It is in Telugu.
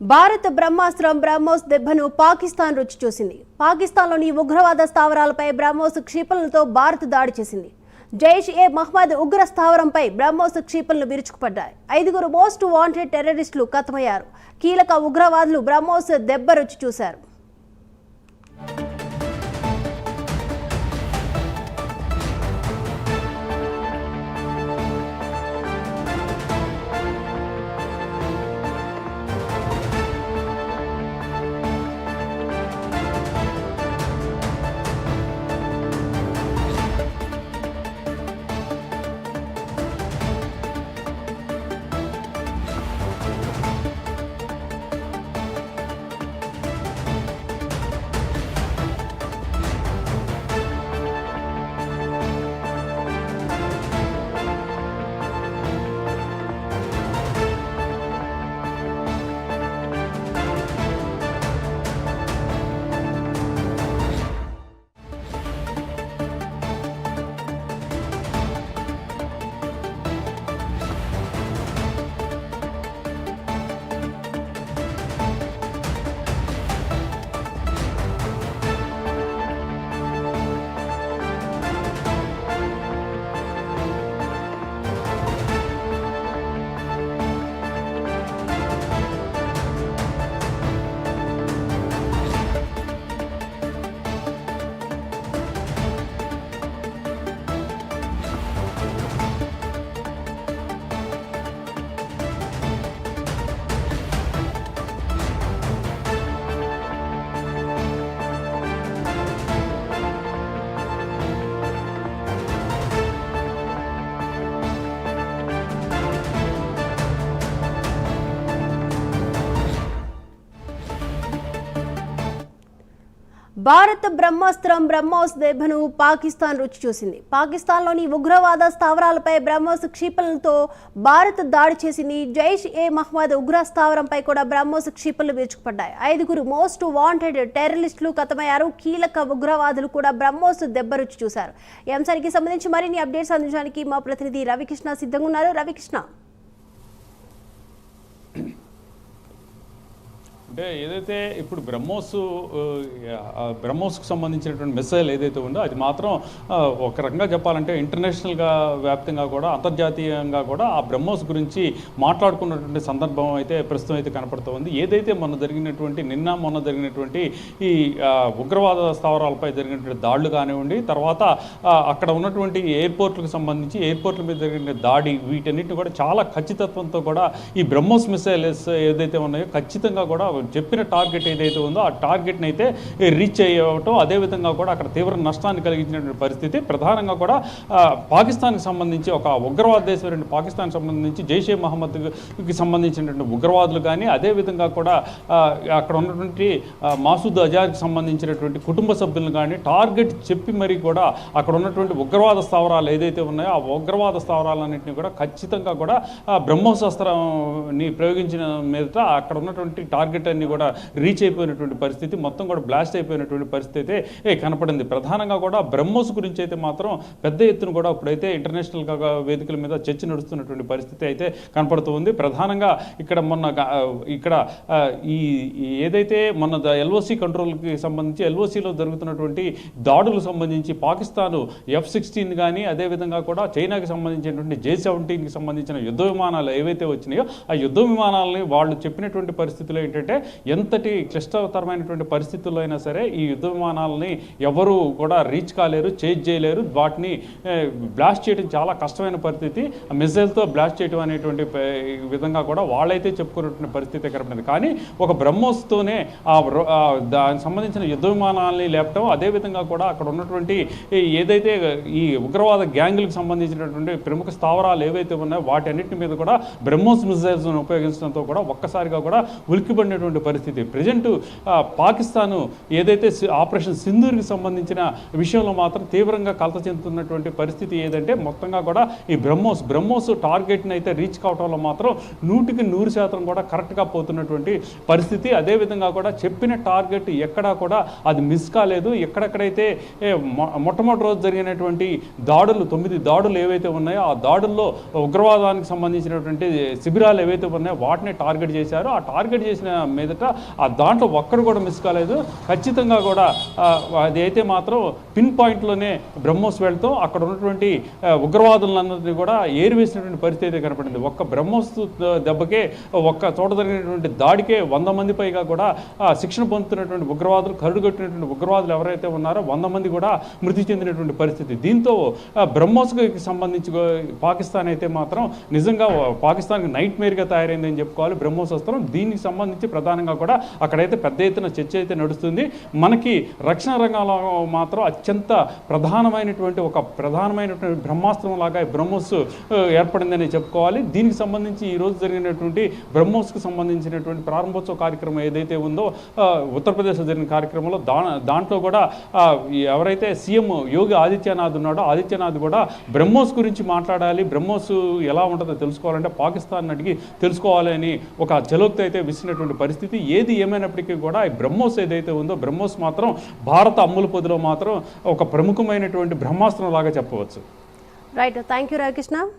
భారత బ్రహ్మాస్త్రం బ్రహ్మోస్ దెబ్బను పాకిస్తాన్ రుచి చూసింది. పాకిస్తాన్లోని ఉగ్రవాద స్థావరాలపై బ్రహ్మోస్ క్షిపణులతో భారత్ దాడి చేసింది. జైష్-ఏ-మహ్మద్ ఉగ్ర స్థావరంపై బ్రహ్మోస్ క్షిపణులు విరుచుకుపడ్డాయి. 5 మోస్ట్ వాంటెడ్ టెర్రరిస్టులు ఖతమయ్యారు. కీలక ఉగ్రవాదులు బ్రహ్మోస్ దెబ్బ రుచి చూశారు. భారత బ్రహ్మాస్త్రం బ్రహ్మోస్ దెబ్బను పాకిస్తాన్ రుచి చూసింది. పాకిస్తాన్లోని ఉగ్రవాద స్థావరాలపై బ్రహ్మోస్ క్షిపణులతో భారత్ దాడి చేసింది. జైష్-ఏ-మహ్మద్ ఉగ్ర స్థావరంపై కూడా బ్రహ్మోస్ క్షిపణులు విరుచుకుపడ్డాయి. 5 మోస్ట్ వాంటెడ్ టెర్రరిస్టులు ఖతమయ్యారు. కీలక ఉగ్రవాదులు కూడా బ్రహ్మోస్ దెబ్బ రుచి చూశారు. ఈ అంశానికి సంబంధించి మరిన్ని అప్డేట్స్ అందించడానికి మా ప్రతినిధి రవికృష్ణ సిద్ధంగా ఉన్నారు. రవికృష్ణ, అంటే ఏదైతే ఇప్పుడు బ్రహ్మోస్కు సంబంధించినటువంటి మిసైల్ ఏదైతే ఉందో అది మాత్రం ఒక రకంగా చెప్పాలంటే ఇంటర్నేషనల్గా వ్యాప్తంగా కూడా అంతర్జాతీయంగా కూడా ఆ బ్రహ్మోస్ గురించి మాట్లాడుకున్నటువంటి సందర్భం అయితే ప్రస్తుతం అయితే కనపడుతుంది. ఏదైతే మొన్న జరిగినటువంటి ఈ ఉగ్రవాద స్థావరాలపై జరిగినటువంటి దాడులు కానివ్వండి, తర్వాత అక్కడ ఉన్నటువంటి ఎయిర్పోర్ట్ల మీద జరిగిన దాడి, వీటన్నిటిని కూడా చాలా ఖచ్చితత్వంతో కూడా ఈ బ్రహ్మోస్ మిసైల్స్ ఏదైతే ఉన్నాయో ఖచ్చితంగా కూడా చెప్పిన టార్గెట్ ఏదైతే ఉందో ఆ టార్గెట్ని అయితే రీచ్ అయ్యవటం, అదేవిధంగా కూడా అక్కడ తీవ్ర నష్టాన్ని కలిగించినటువంటి పరిస్థితి. ప్రధానంగా కూడా పాకిస్తాన్కి సంబంధించి ఒక ఉగ్రవాద దేశం పాకిస్తాన్కి సంబంధించి జైష్-ఏ-మహ్మద్కి సంబంధించినటువంటి ఉగ్రవాదులు కానీ, అదేవిధంగా కూడా అక్కడ ఉన్నటువంటి మాసూద్ అజార్కి సంబంధించినటువంటి కుటుంబ సభ్యులను కానీ టార్గెట్ చెప్పి మరీ కూడా అక్కడ ఉన్నటువంటి ఉగ్రవాద స్థావరాలు ఏదైతే ఉన్నాయో ఆ ఉగ్రవాద స్థావరాలన్నింటినీ కూడా ఖచ్చితంగా కూడా బ్రహ్మోసాస్త్రాన్ని ప్రయోగించిన మీద అక్కడ ఉన్నటువంటి టార్గెట్ అన్ని కూడా రీచ్ అయిపోయినటువంటి పరిస్థితి, మొత్తం కూడా బ్లాస్ట్ అయిపోయినటువంటి పరిస్థితి అయితే కనపడింది. ప్రధానంగా కూడా బ్రహ్మోస్ గురించి అయితే మాత్రం పెద్ద ఎత్తున కూడా ఇప్పుడైతే ఇంటర్నేషనల్ వేదికల మీద చర్చ నడుస్తున్నటువంటి పరిస్థితి అయితే కనపడుతుంది. ప్రధానంగా ఇక్కడ ఈ ఏదైతే మొన్న ఎల్ఓసి కంట్రోల్కి సంబంధించి ఎల్ఓసిలో జరుగుతున్నటువంటి దాడులకు సంబంధించి పాకిస్తాన్ F-16 కానీ, అదేవిధంగా కూడా చైనాకి సంబంధించినటువంటి J-17కి సంబంధించిన యుద్ధ విమానాలు ఏవైతే వచ్చినాయో ఆ యుద్ధ విమానాలని వాళ్ళు చెప్పినటువంటి పరిస్థితుల్లో ఏంటంటే ఎంతటి క్లిష్టతరమైనటువంటి పరిస్థితుల్లో అయినా సరే ఈ యుద్ధ విమానాలని ఎవరు కూడా రీచ్ కాలేరు, చేజ్ చేయలేరు, వాటిని బ్లాస్ట్ చేయడం చాలా కష్టమైన పరిస్థితి. మిసైల్తో బ్లాస్ట్ చేయడం అనేటువంటి విధంగా కూడా వాళ్ళైతే చెప్పుకున్నటువంటి పరిస్థితి కనపడింది. కానీ ఒక బ్రహ్మోస్తోనే దానికి సంబంధించిన యుద్ధ విమానాలని లేపటం, అదేవిధంగా కూడా అక్కడ ఉన్నటువంటి ఏదైతే ఈ ఉగ్రవాద గ్యాంగులకు సంబంధించినటువంటి ప్రముఖ స్థావరాలు ఏవైతే ఉన్నాయో వాటి అన్నింటి మీద కూడా బ్రహ్మోస్ మిసైల్స్ను ఉపయోగించడంతో కూడా ఒక్కసారిగా కూడా ఉలిక్కిపడినటువంటి చెప్తున్నటువంటి పరిస్థితి. ప్రజెంట్ పాకిస్తాను ఏదైతే ఆపరేషన్ సింధూర్కి సంబంధించిన విషయంలో మాత్రం తీవ్రంగా కలత చెందుతున్నటువంటి పరిస్థితి ఏదంటే మొత్తంగా కూడా ఈ బ్రహ్మోస్ టార్గెట్ని అయితే రీచ్ కావడంలో మాత్రం 100% కూడా కరెక్ట్గా పోతున్నటువంటి పరిస్థితి. అదేవిధంగా కూడా చెప్పిన టార్గెట్ ఎక్కడా కూడా అది మిస్ కాలేదు. ఎక్కడెక్కడైతే మొట్టమొదటి రోజు జరిగినటువంటి దాడులు 9 దాడులు ఏవైతే ఉన్నాయో ఆ దాడుల్లో ఉగ్రవాదానికి సంబంధించినటువంటి శిబిరాలు ఏవైతే ఉన్నాయో వాటిని టార్గెట్ చేశారు. ఆ టార్గెట్ చేసిన మీదట ఆ దాంట్లో ఒక్కడు కూడా మిస్ కాలేదు. ఖచ్చితంగా కూడా అది అయితే మాత్రం పిన్ పాయింట్లోనే బ్రహ్మోస్ వెళ్తూ అక్కడ ఉన్నటువంటి ఉగ్రవాదులందరినీ కూడా ఏరివేసినటువంటి పరిస్థితి అయితే కనపడింది. ఒక్క బ్రహ్మోస్ దెబ్బకే ఒక్క చోట జరిగినటువంటి దాడికే 100 మంది పైగా కూడా శిక్షణ పొందుతున్నటువంటి ఉగ్రవాదులు, కరుడుగట్టినటువంటి ఉగ్రవాదులు ఎవరైతే ఉన్నారో 100 మంది కూడా మృతి చెందినటువంటి పరిస్థితి. దీంతో బ్రహ్మోస్కి సంబంధించి పాకిస్తాన్ అయితే మాత్రం నిజంగా పాకిస్తాన్కి నైట్ మేర్గా తయారైందని చెప్పుకోవాలి బ్రహ్మోస్ అస్త్రం. దీనికి సంబంధించి ప్రధానంగా కూడా అక్కడైతే పెద్ద ఎత్తున చర్చ అయితే నడుస్తుంది. మనకి రక్షణ రంగంలో మాత్రం అత్యంత ప్రధానమైనటువంటి బ్రహ్మాస్త్రం లాగా బ్రహ్మోస్ ఏర్పడిందని చెప్పుకోవాలి. దీనికి సంబంధించి ఈరోజు జరిగినటువంటి బ్రహ్మోస్కి సంబంధించినటువంటి ప్రారంభోత్సవ కార్యక్రమం ఏదైతే ఉందో ఉత్తరప్రదేశ్లో జరిగిన కార్యక్రమంలో దాంట్లో కూడా ఎవరైతే సీఎం యోగి ఆదిత్యనాథ్ ఉన్నాడో ఆదిత్యనాథ్ కూడా బ్రహ్మోస్ గురించి మాట్లాడాలి, బ్రహ్మోస్ ఎలా ఉంటుందో తెలుసుకోవాలంటే పాకిస్తాన్ అడిగి తెలుసుకోవాలి అని ఒక జలోక్తి అయితే విసిరినటువంటి పరిస్థితి. ఏది ఏమైనప్పటికీ కూడా ఈ బ్రహ్మోస్ ఏదైతే ఉందో బ్రహ్మోస్ మాత్రం భారత అమ్ముల పొదిలో మాత్రం ఒక ప్రముఖమైనటువంటి బ్రహ్మాస్త్రం లాగా చెప్పవచ్చు. Right, thank you Ravikrishna.